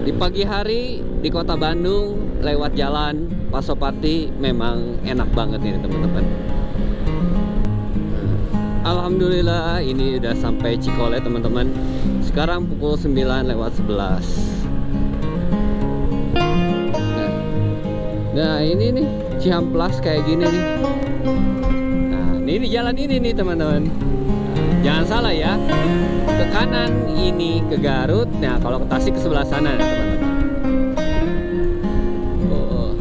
Di pagi hari di kota Bandung lewat jalan Pasopati memang enak banget ini teman-teman. Alhamdulillah ini udah sampai Cikole teman-teman. Sekarang pukul 9:11. Nah ini nih Ciamplas kayak gini nih. Nah ini di jalan ini nih teman-teman. Jangan salah ya, ke kanan ini ke Garut. Nah kalau ke Tasik ke sebelah sana teman-teman. Oh.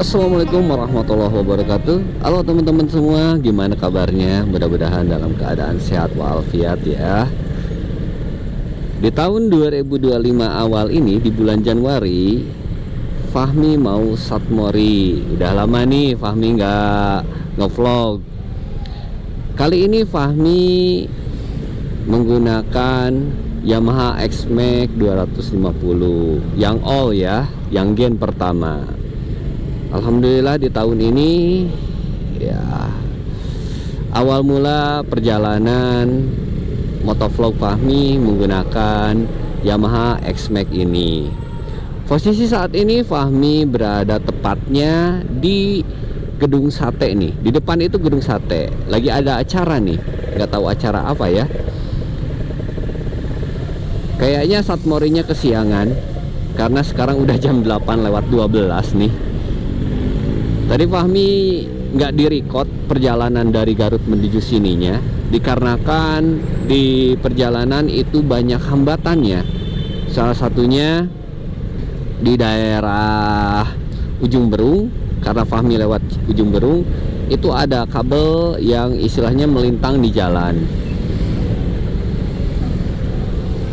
Assalamualaikum warahmatullahi wabarakatuh. Halo teman-teman semua, gimana kabarnya? Mudah-mudahan dalam keadaan sehat walafiat ya. Di tahun 2025 awal ini, di bulan Januari, Fahmi mau Satmori. Udah lama nih Fahmi nggak ngevlog. Kali ini Fahmi menggunakan Yamaha X-Max 250 yang all ya, yang gen pertama. Alhamdulillah di tahun ini ya awal mula perjalanan motovlog Fahmi menggunakan Yamaha X-Max ini. Posisi saat ini Fahmi berada tepatnya di gedung sate nih. Di depan itu gedung sate. Lagi ada acara nih. Nggak tahu acara apa ya. Kayaknya Satmorinya kesiangan karena sekarang udah jam 8:12 nih. Tadi Fahmi nggak direcord perjalanan dari Garut menuju sininya, dikarenakan di perjalanan itu banyak hambatannya. Salah satunya di daerah Ujung Berung, karena Fahmi lewat Ujung Berung, itu ada kabel yang istilahnya melintang di jalan.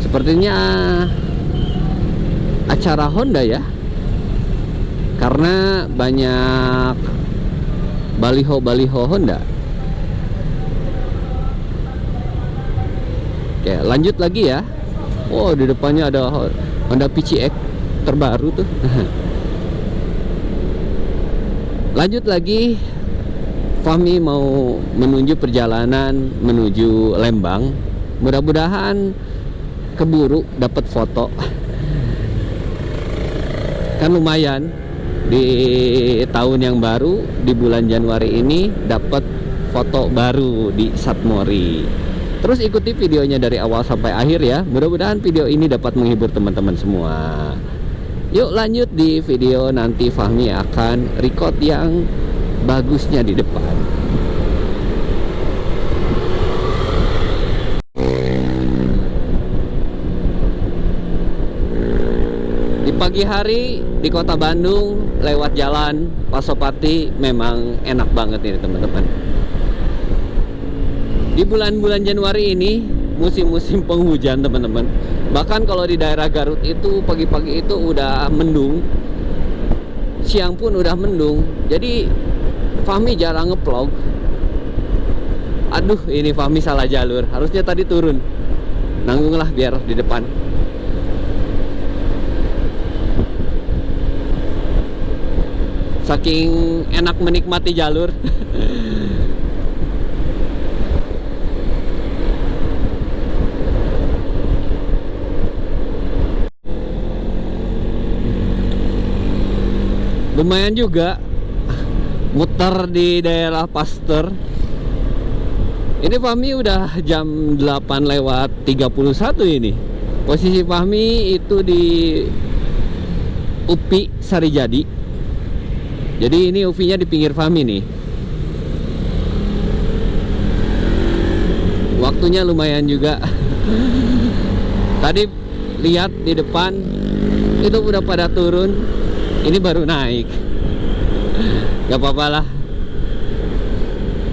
Sepertinya acara Honda ya, karena banyak baliho-baliho Honda. Oke, lanjut lagi ya. Oh, di depannya ada Honda PCX terbaru tuh. Lanjut lagi, Fahmi mau menuju perjalanan menuju Lembang. Mudah-mudahan keburu dapat foto. Kan lumayan. Di tahun yang baru, di bulan Januari ini dapat foto baru di Satmori. Terus ikuti videonya dari awal sampai akhir ya. Mudah-mudahan video ini dapat menghibur teman-teman semua. Yuk lanjut di video, nanti Fahmi akan record yang bagusnya di depan. Di pagi hari di kota Bandung lewat jalan Pasopati memang enak banget ini teman-teman. Di bulan-bulan Januari ini musim-musim penghujan teman-teman. Bahkan kalau di daerah Garut itu pagi-pagi itu udah mendung, siang pun udah mendung. Jadi Fahmi jarang ngevlog. Aduh, ini Fahmi salah jalur, harusnya tadi turun. Nanggunglah biar di depan. Saking enak menikmati jalur. Lumayan juga muter di daerah Pasteur. Ini Fahmi udah jam 8:31 ini. Posisi Fahmi itu di UPI Sarijadi. Jadi ini UV-nya di pinggir Fahmi nih. Waktunya lumayan juga. Tadi lihat di depan itu udah pada turun. Ini baru naik. Gak apa-apa lah.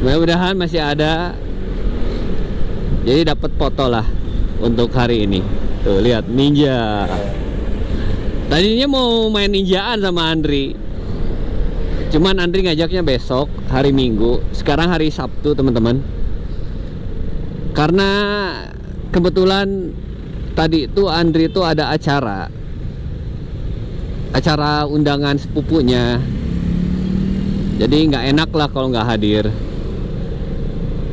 Mudah-mudahan masih ada. Jadi dapat foto lah untuk hari ini. Tuh lihat ninja. Tadinya mau main ninjaan sama Andri. Cuman Andri ngajaknya besok, hari Minggu. Sekarang hari Sabtu teman-teman. Karena kebetulan tadi itu Andri itu ada acara. acara undangan sepupunya. Jadi nggak enak lah kalau nggak hadir.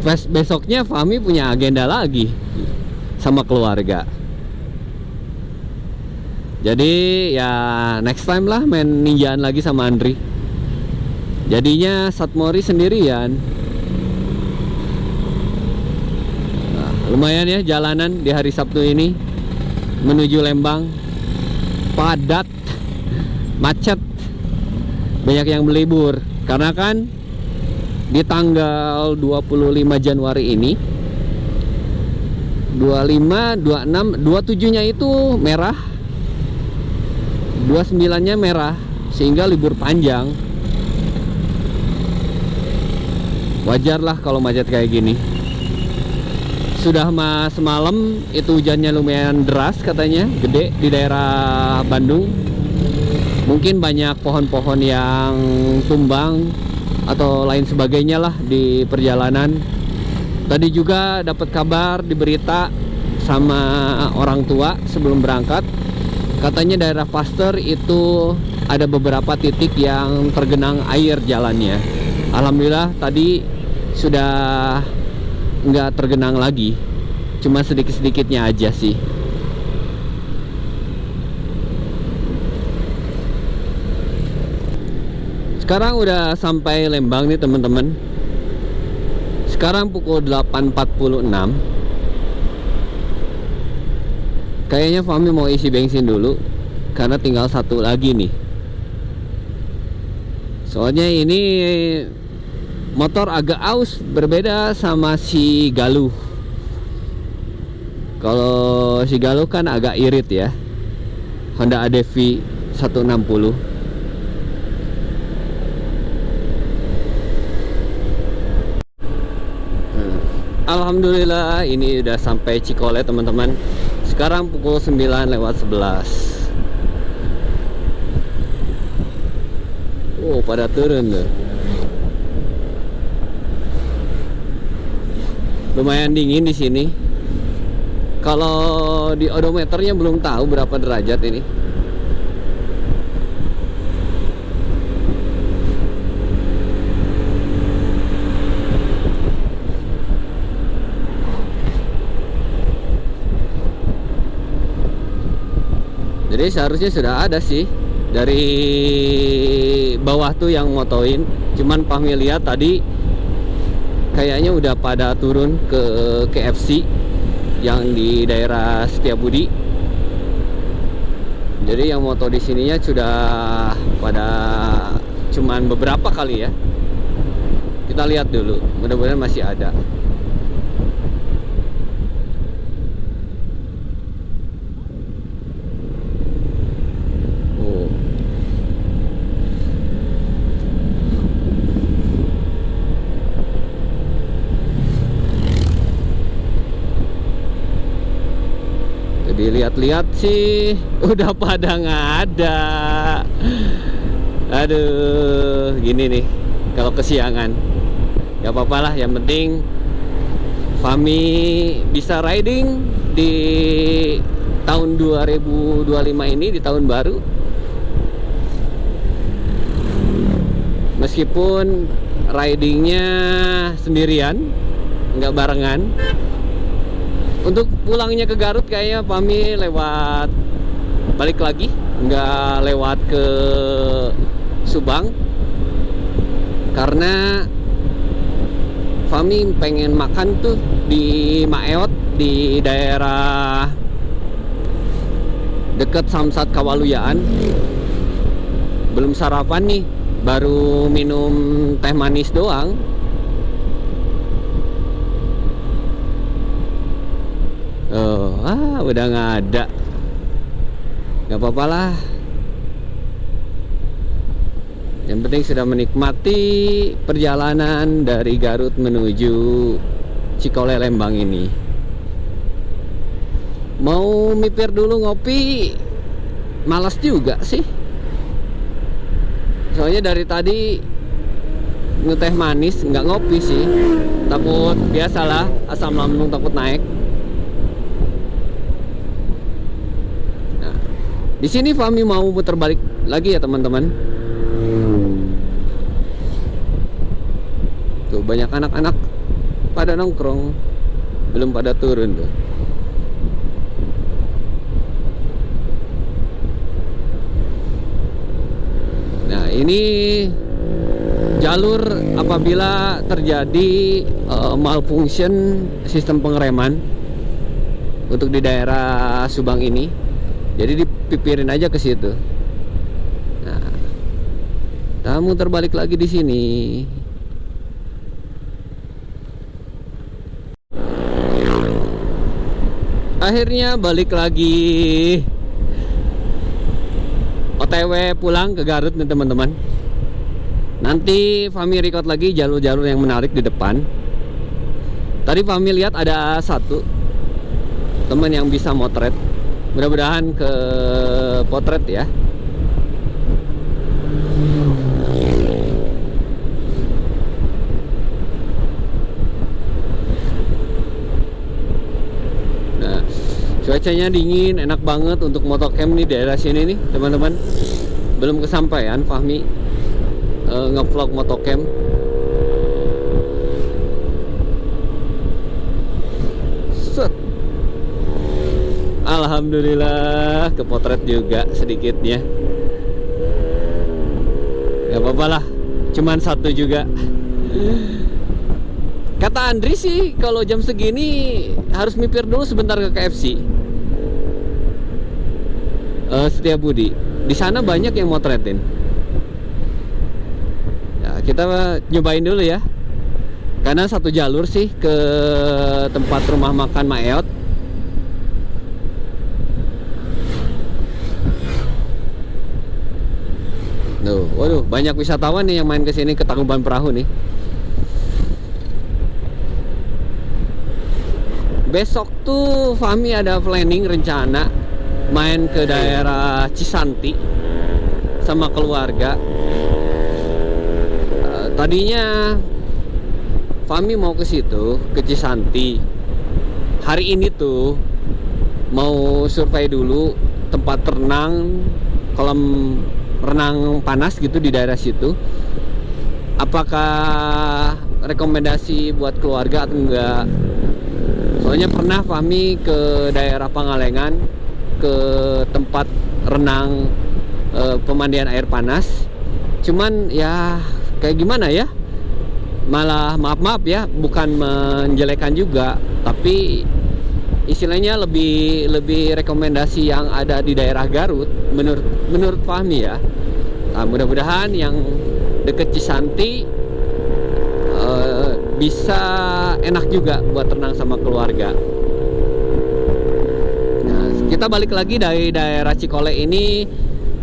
Besoknya Fahmi punya agenda lagi sama keluarga. Jadi ya next time lah main ninjaan lagi sama Andri. Jadinya Satmori sendirian. Nah, lumayan ya jalanan di hari Sabtu ini menuju Lembang. Padat, macet, banyak yang berlibur. Karena kan di tanggal 25 Januari ini 25, 26, 27-nya itu merah, 29-nya merah, sehingga libur panjang. Wajar lah kalau macet kayak gini. Sudah semalam itu hujannya lumayan deras katanya, gede di daerah Bandung. Mungkin banyak pohon-pohon yang tumbang atau lain sebagainya lah di perjalanan. Tadi juga dapat kabar di berita sama orang tua sebelum berangkat, katanya daerah Pasteur itu ada beberapa titik yang tergenang air jalannya. Alhamdulillah tadi sudah nggak tergenang lagi, cuma sedikit-sedikitnya aja sih. Sekarang udah sampai Lembang nih teman-teman. Sekarang pukul 8.46. Kayaknya Fahmi mau isi bensin dulu, karena tinggal satu lagi nih. Soalnya ini motor agak aus, berbeda sama si Galuh. Kalau si Galuh kan agak irit ya, Honda ADV 160. Alhamdulillah ini udah sampai Cikole teman-teman. Sekarang pukul 9:11. Oh, pada turun tuh. Lumayan dingin di sini. Kalau di odometernya belum tahu berapa derajat ini. Jadi seharusnya sudah ada sih dari bawah tuh yang motoin. Cuman Fahmi lihat tadi kayaknya udah pada turun ke KFC yang di daerah Setiabudi. Jadi yang moto di sininya sudah pada cuman beberapa kali ya. Kita lihat dulu, mudah-mudahan masih ada. Dilihat-lihat sih udah pada nggak ada. Aduh, gini nih kalau kesiangan. Gak apa-apa lah, yang penting Fahmi bisa riding di tahun 2025 ini, di tahun baru. Meskipun ridingnya sendirian, nggak barengan. Untuk pulangnya ke Garut kayaknya Fahmi lewat balik lagi, nggak lewat ke Subang, karena Fahmi pengen makan tuh di Maeot, di daerah deket Samsat Kawaluyaan. Belum sarapan nih, baru minum teh manis doang. Udah nggak ada. Nggak apa-apa lah. Yang penting sudah menikmati perjalanan dari Garut menuju Cikole Lembang ini. Mau mipir dulu ngopi, malas juga sih. Soalnya dari tadi ngeteh manis, nggak ngopi sih. Takut, biasalah, asam lambung takut naik. Di Di sini Fahmi mau putar balik lagi ya teman-teman. Tuh banyak anak-anak pada nongkrong, belum pada turun tuh. Nah ini jalur apabila terjadi malfunction sistem pengereman untuk di daerah Subang ini, jadi dipipirin aja ke situ. Nah, kamu terbalik lagi di sini. Akhirnya balik lagi, OTW pulang ke Garut nih teman-teman. Nanti Fahmi record lagi jalur-jalur yang menarik di depan. Tadi Fahmi lihat ada satu teman yang bisa motret, mudah-mudahan ke potret ya. Nah, cuacanya dingin, enak banget untuk motocamp nih daerah sini nih teman-teman. Belum kesampaian Fahmi ngevlog motocamp. Set. Alhamdulillah kepotret juga sedikitnya. Gak apa-apa lah, cuman satu juga. Kata Andri sih kalau jam segini harus mipir dulu sebentar ke KFC. Setiabudi. Di sana banyak yang motretin. Ya, kita nyobain dulu ya. Karena satu jalur sih ke tempat rumah makan Maeot. Waduh, banyak wisatawan nih yang main ke sini, ke Tangkuban Perahu nih. Besok tuh Fahmi ada planning rencana main ke daerah Cisanti sama keluarga. Tadinya Fahmi mau ke situ, ke Cisanti. Hari ini tuh mau survei dulu tempat renang, kolam renang panas gitu di daerah situ. Apakah rekomendasi buat keluarga atau enggak? Soalnya pernah Fahmi ke daerah Pangalengan, ke tempat renang pemandian air panas. Cuman ya kayak gimana ya? Malah maaf ya, bukan menjelekan juga, tapi istilahnya lebih rekomendasi yang ada di daerah Garut menurut Fahmi ya. Nah, mudah-mudahan yang deket Cisanti bisa enak juga buat renang sama keluarga. Nah, kita balik lagi dari daerah Cikole ini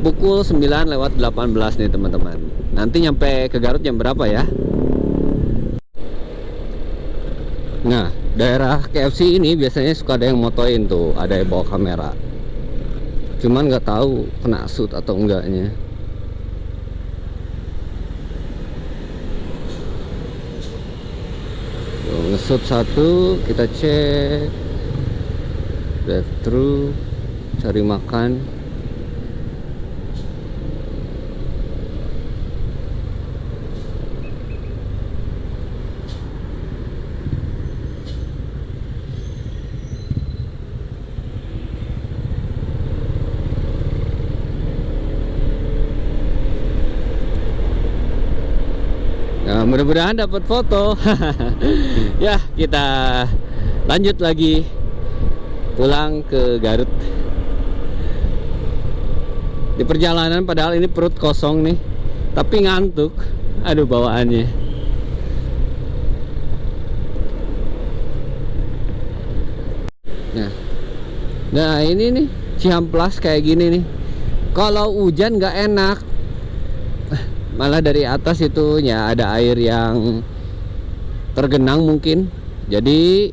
pukul 9:18 nih teman-teman. Nanti nyampe ke Garut jam berapa ya? Nah, daerah KFC ini biasanya suka ada yang motoin tuh, ada yang bawa kamera. Cuman nggak tahu kena shoot atau enggaknya. Nge-shoot satu, kita cek drive thru, cari makan. Nah, mudah-mudahan dapat foto. Ya, kita lanjut lagi pulang ke Garut. Di perjalanan padahal ini perut kosong nih, tapi ngantuk. Aduh bawaannya. Nah ini nih Ciamplas kayak gini nih. Kalau hujan nggak enak, malah dari atas itunya ada air yang tergenang mungkin, jadi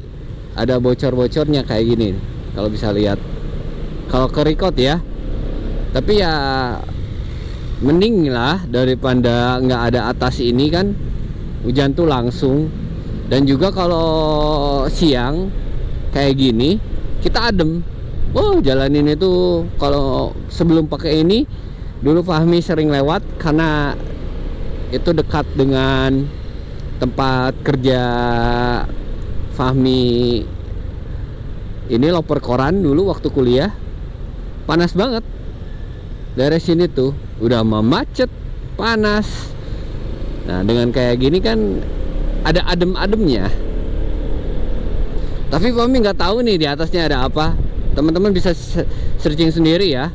ada bocor-bocornya kayak gini kalau bisa lihat kalau ke record ya. Tapi ya mending lah daripada nggak ada atas ini kan, hujan tuh langsung. Dan juga kalau siang kayak gini kita adem, Oh, jalan ini tuh kalau sebelum pakai ini dulu Fahmi sering lewat karena itu dekat dengan tempat kerja Fahmi. Ini loper koran dulu waktu kuliah. Panas banget. Dari sini tuh udah macet, panas. Nah, dengan kayak gini kan ada adem-ademnya. Tapi Fahmi nggak tahu nih di atasnya ada apa. Teman-teman bisa searching sendiri ya.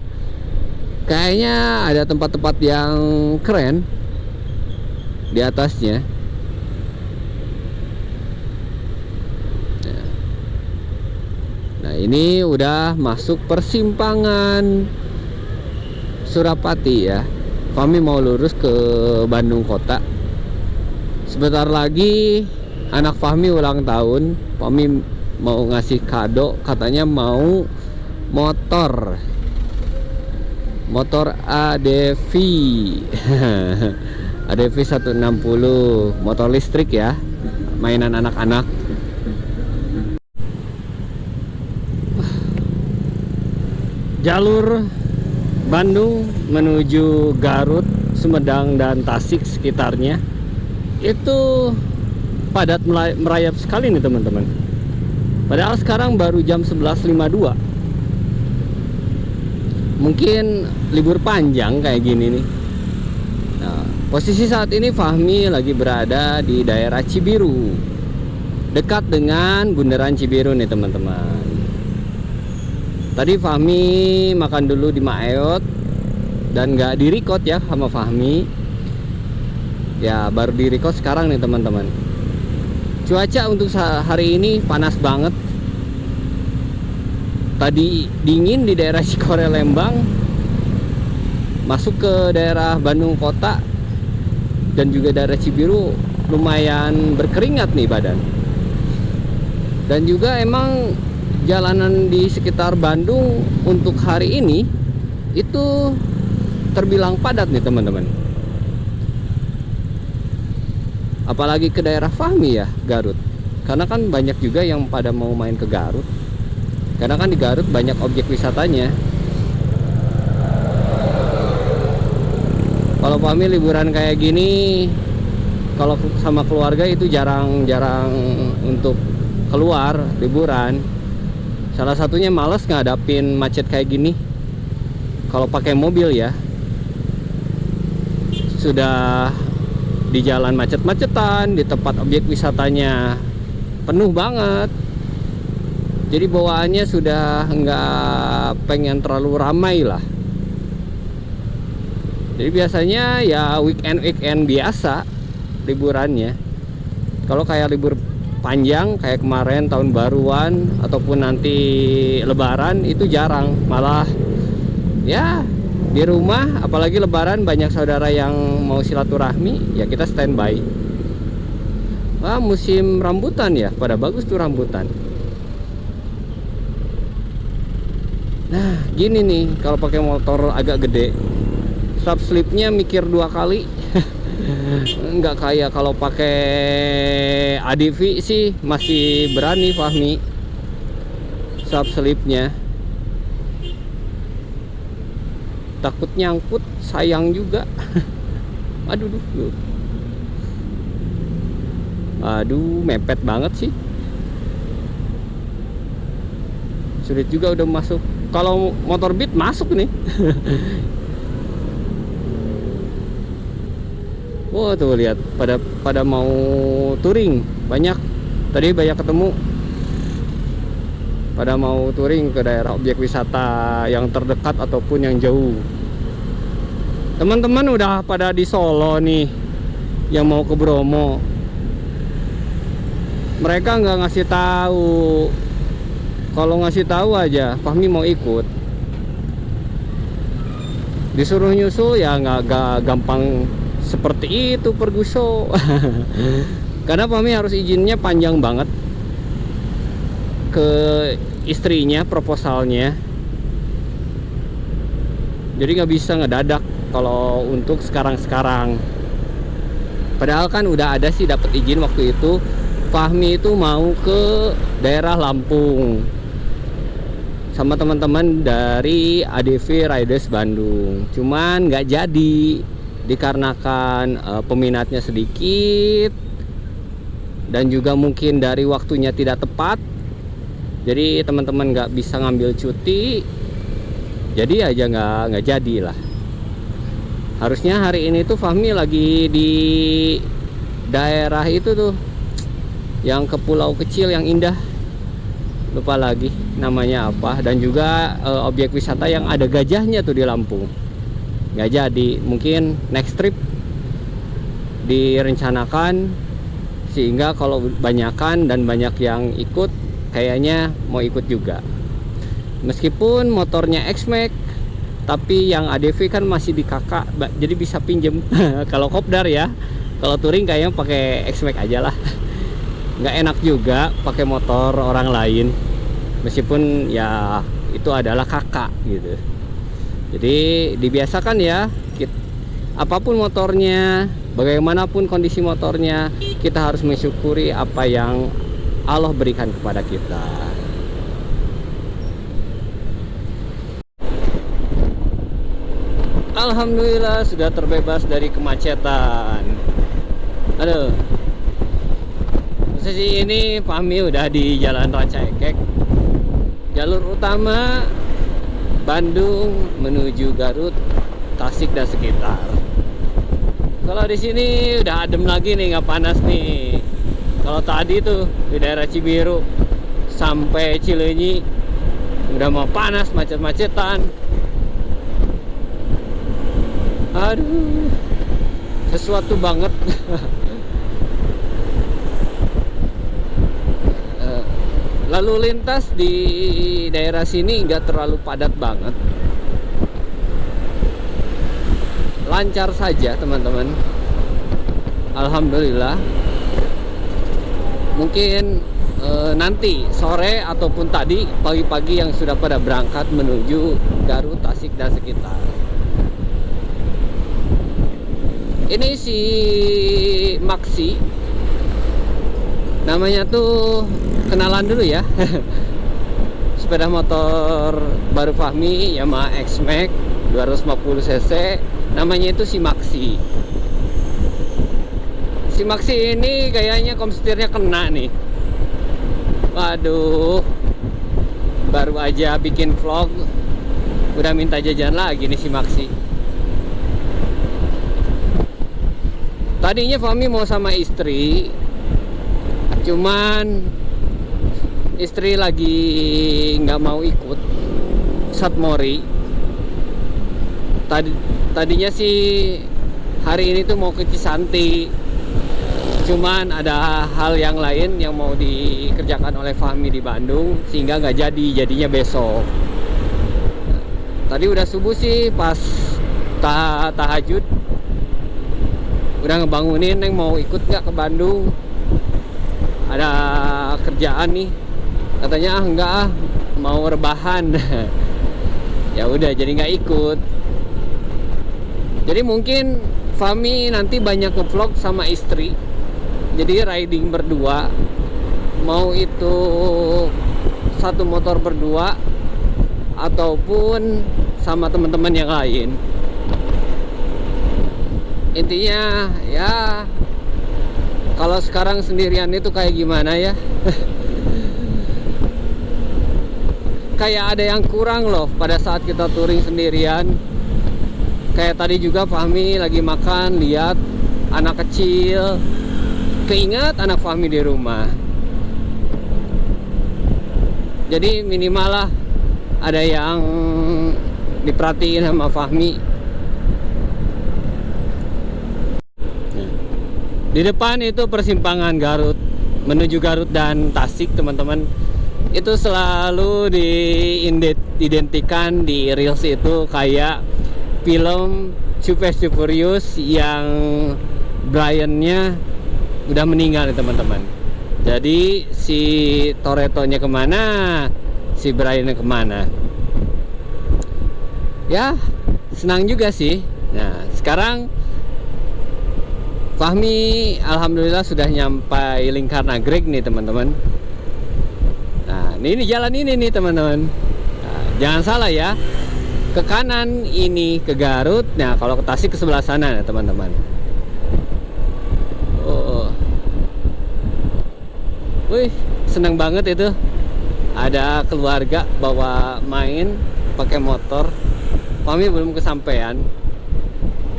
Kayaknya ada tempat-tempat yang keren di atasnya. Nah, ini udah masuk persimpangan Surapati ya. Fahmi mau lurus ke Bandung kota. Sebentar lagi anak Fahmi ulang tahun. Fahmi mau ngasih kado, katanya mau motor ADV ADV 160, motor listrik ya, mainan anak-anak. Jalur Bandung menuju Garut, Sumedang dan Tasik sekitarnya itu padat merayap sekali nih teman-teman. Padahal sekarang baru jam 11.52. Mungkin libur panjang kayak gini nih. Nah, posisi saat ini Fahmi lagi berada di daerah Cibiru, dekat dengan Bundaran Cibiru nih teman-teman. Tadi Fahmi makan dulu di Maayot dan nggak di-record ya sama Fahmi. Ya baru di-record sekarang nih teman-teman. Cuaca untuk hari ini panas banget. Tadi dingin di daerah Cikore Lembang, masuk ke daerah Bandung kota dan juga daerah Cibiru lumayan berkeringat nih badan. Dan juga emang jalanan di sekitar Bandung untuk hari ini itu terbilang padat nih teman-teman. Apalagi ke daerah Fahmi ya, Garut. Karena kan banyak juga yang pada mau main ke Garut. Karena kan di Garut banyak objek wisatanya. Kalau Fahmi liburan kayak gini, kalau sama keluarga itu jarang-jarang untuk keluar liburan. Salah satunya males ngadapin macet kayak gini. Kalau pakai mobil ya, sudah di jalan macet-macetan, di tempat objek wisatanya penuh banget. Jadi bawaannya sudah nggak pengen terlalu ramai lah. Jadi biasanya ya weekend biasa liburannya. Kalau kayak libur panjang kayak kemarin tahun baruan ataupun nanti lebaran itu jarang, malah ya di rumah. Apalagi lebaran banyak saudara yang mau silaturahmi, ya kita standby. Wah, musim rambutan ya, pada bagus tuh rambutan. Nah gini nih, kalau pakai motor agak gede, stop slipnya mikir 2 kali. Nggak kayak kalau pakai ADV sih masih berani Fahmi stop slipnya. Takut nyangkut, sayang juga. Aduh, mepet banget sih. Sulit juga udah masuk. Kalau motor Beat masuk nih. Wah tuh lihat, pada mau touring banyak. Tadi banyak ketemu pada mau touring ke daerah objek wisata yang terdekat ataupun yang jauh. Teman-teman udah pada di Solo nih, yang mau ke Bromo. Mereka nggak ngasih tahu. Kalau ngasih tahu aja, Fahmi mau ikut. Disuruh nyusul ya nggak gampang seperti itu Perguso. Karena Fahmi harus izinnya panjang banget ke istrinya, proposalnya. Jadi nggak bisa ngedadak kalau untuk sekarang. Padahal kan udah ada sih dapat izin waktu itu. Fahmi itu mau ke daerah Lampung sama teman-teman dari ADV Riders Bandung. Cuman nggak jadi dikarenakan peminatnya sedikit dan juga mungkin dari waktunya tidak tepat. Jadi teman-teman nggak bisa ngambil cuti. Jadi aja nggak jadi lah. Harusnya hari ini tuh Fahmi lagi di daerah itu tuh, yang ke pulau kecil yang indah, lupa lagi namanya apa, dan juga objek wisata yang ada gajahnya tuh di Lampung. Nggak jadi, mungkin next trip direncanakan, sehingga kalau banyakan dan banyak yang ikut, kayaknya mau ikut juga. Meskipun motornya X-Max, tapi yang ADV kan masih di kakak, jadi bisa pinjem. Kalau kopdar ya, kalau touring kayaknya pakai X-Max aja lah. Nggak enak juga pakai motor orang lain, meskipun ya itu adalah kakak gitu. Jadi dibiasakan ya, apapun motornya, bagaimanapun kondisi motornya, kita harus mensyukuri apa yang Allah berikan kepada kita. Alhamdulillah sudah terbebas dari kemacetan. Aduh, posisi ini Fahmi udah di Jalan Rancaekek, jalur utama Bandung menuju Garut, Tasik dan sekitar. Kalau di sini udah adem lagi nih, nggak panas nih. Kalau tadi tuh di daerah Cibiru sampai Cileunyi udah mau panas, macet-macetan. Aduh, sesuatu banget. Lalu lintas di daerah sini nggak terlalu padat banget, lancar saja teman-teman. Alhamdulillah. Mungkin nanti sore ataupun tadi pagi-pagi yang sudah pada berangkat menuju Garut, Tasik dan sekitar. Ini si Maxi, namanya tuh, kenalan dulu ya. Sepeda motor baru Fahmi, Yamaha X-Max 250 cc, namanya itu si Maxi. Si Maxi ini kayaknya komsetirnya kena nih. Waduh, baru aja bikin vlog udah minta jajan lagi nih si Maxi. Tadinya Fahmi mau sama istri, cuman istri lagi nggak mau ikut Satmori. Tadinya sih hari ini tuh mau ke Cisanti, cuman ada hal yang lain yang mau dikerjakan oleh Fahmi di Bandung, sehingga nggak jadi, jadinya besok. Tadi udah subuh sih, pas tahajud udah ngebangunin, Neng mau ikut nggak ke Bandung, ada kerjaan nih, katanya enggak mau rebahan. Ya udah, jadi nggak ikut. Jadi mungkin Fahmi nanti banyak ngevlog sama istri, jadi riding berdua, mau itu satu motor berdua ataupun sama teman-teman yang lain. Intinya ya, kalau sekarang sendirian itu kayak gimana ya. Kayak ada yang kurang loh pada saat kita touring sendirian. Kayak tadi juga Fahmi lagi makan, lihat anak kecil, keinget anak Fahmi di rumah. Jadi minimal lah ada yang diperhatiin sama Fahmi. Di depan itu persimpangan Garut menuju Garut dan Tasik, teman-teman. Itu selalu diidentikan di Reels itu kayak film Too Fast Too Furious yang Brian-nya udah meninggal nih teman-teman. Jadi si Toretto-nya kemana, si Brian-nya kemana. Ya senang juga sih. Nah sekarang Fahmi alhamdulillah sudah nyampai Lingkar Nagreg nih teman-teman. Nah ini jalan ini nih teman-teman. Nah, Jangan salah ya, ke kanan ini ke Garut. Nah kalau ke Tasik ke sebelah sana ya teman-teman. Oh, wih seneng banget itu. Ada keluarga bawa main pakai motor. Kami belum kesampaian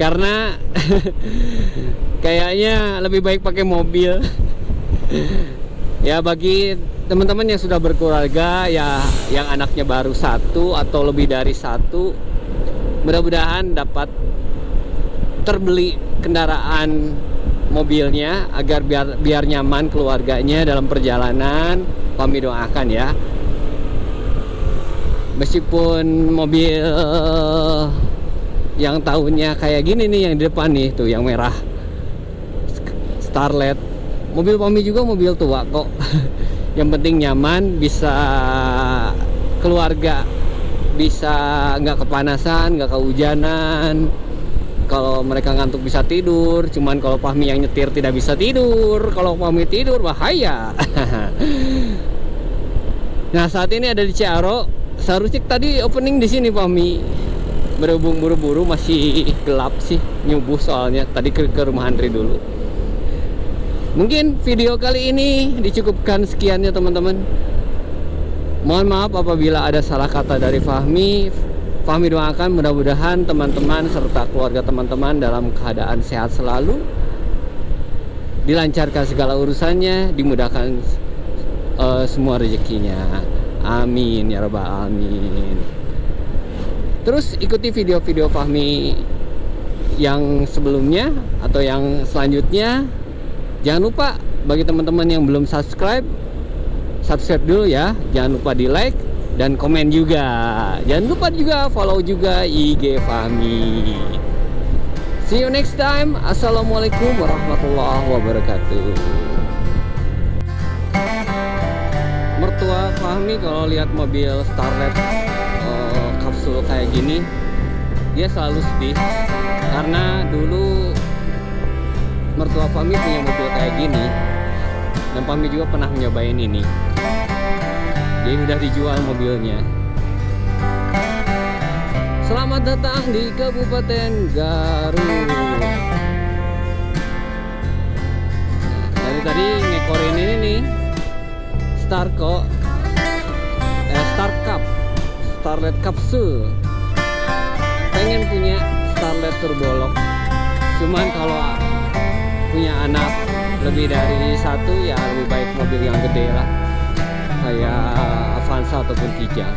karena kayaknya lebih baik pakai mobil. Ya bagi teman-teman yang sudah berkeluarga ya, yang anaknya baru satu atau lebih dari satu, mudah-mudahan dapat terbeli kendaraan mobilnya agar biar nyaman keluarganya dalam perjalanan. Kami doakan ya. Meskipun mobil yang tahunnya kayak gini nih, yang di depan nih tuh yang merah Starlet, mobil Pami juga mobil tua kok. Yang penting nyaman, bisa keluarga, bisa nggak kepanasan, nggak kehujanan. Kalau mereka ngantuk bisa tidur. Cuman kalau Fahmi yang nyetir tidak bisa tidur. Kalau Fahmi tidur bahaya. Nah saat ini ada di Ciaro. Seharusnya tadi opening di sini Fahmi. Berhubung buru-buru masih gelap sih, nyubuh soalnya. Tadi ke rumah Andri dulu. Mungkin video kali ini dicukupkan sekiannya teman-teman. Mohon maaf apabila ada salah kata dari Fahmi. Fahmi doakan mudah-mudahan teman-teman serta keluarga teman-teman dalam keadaan sehat selalu, dilancarkan segala urusannya, dimudahkan semua rezekinya. Amin ya rabbal alamin. Terus ikuti video-video Fahmi yang sebelumnya atau yang selanjutnya. Jangan lupa bagi teman-teman yang belum subscribe dulu ya. Jangan lupa di like dan komen juga. Jangan lupa juga follow juga IG Fahmi. See you next time. Assalamualaikum warahmatullahi wabarakatuh. Mertua Fahmi kalau lihat mobil Starlet kapsul kayak gini, dia selalu sedih karena dulu mertua Fahmi punya mobil kayak gini dan Fahmi juga pernah nyobain ini. Jadi udah dijual mobilnya. Selamat datang di Kabupaten Garut. Dari tadi ngekorin ini nih Starlet kapsul. Pengen punya Starlet Turbolog. Cuman kalau punya anak lebih dari satu ya lebih baik mobil yang gede lah, kayak Avanza ataupun Kijang.